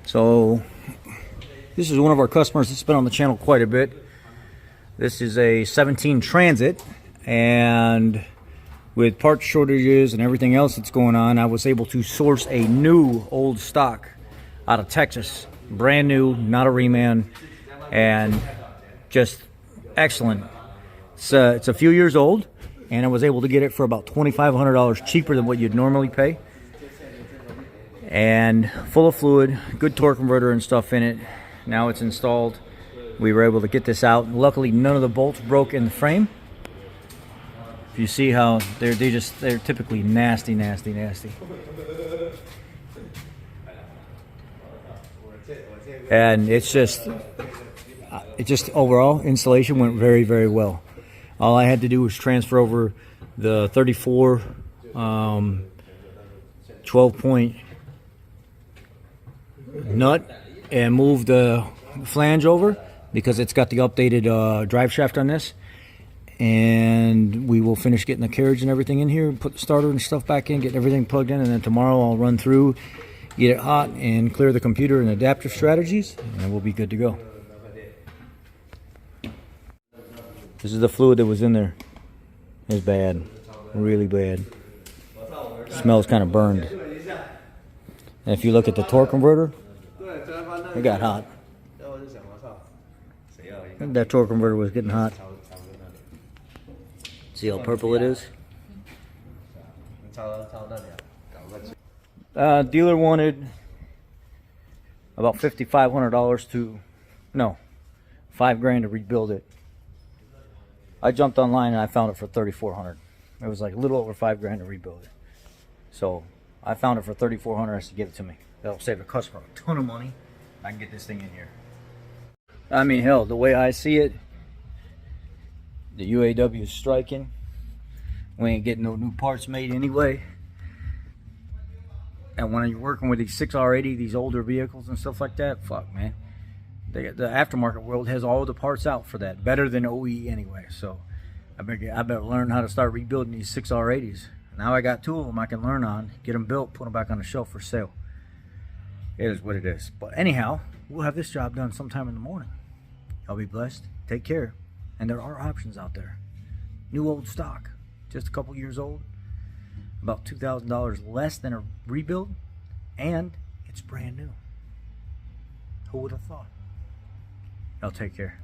So this is one of our customers that's been on the channel quite a bit. This is a 17 Transit, and with part shortages and everything else that's going on, I was able to source a new old stock out of Texas. Brand new, not a reman, and just excellent. It's a few years old, and I was able to get it for about $2,500 cheaper than what you'd normally pay. And full of fluid, good torque converter and stuff in it. Now it's installed. We were able to get this out. Luckily, none of the bolts broke in the frame. If you see how they're typically nasty. And it's just overall installation went very, very well. All I had to do was transfer over the 34 12-point nut and move the flange over because it's got the updated drive shaft on this. And we will finish getting the carriage and everything in here, put the starter and stuff back in, get everything plugged in, and then tomorrow I'll run through, get it hot, and clear the computer and adaptive strategies, and we'll be good to go. This is the fluid that was in there. It's bad, really bad. Smells kind of burned. And if you look at the torque converter, it got hot. That torque converter was getting hot. See how purple it is? Dealer wanted about $5,500 to, no, $5,000 to rebuild it. I jumped online and I found it for $3,400. It was like a little over $5,000 to rebuild it. So I found it for $3,400. I said, give it to me. That'll save the customer a ton of money. I can get this thing in here. I mean, hell, the way I see it, the UAW is striking. We ain't getting no new parts made anyway. And when you're working with these 6R80, these older vehicles and stuff like that, fuck, man. The aftermarket world has all the parts out for that. Better than OE anyway. So I better learn how to start rebuilding these 6R80s. Now I got two of them I can learn on, get them built, put them back on the shelf for sale. It is what it is. But anyhow, we'll have this job done sometime in the morning. I'll be blessed. Take care. And there are options out there. New old stock. Just a couple years old. About $2,000 less than a rebuild. And it's brand new. Who would have thought? I'll take care.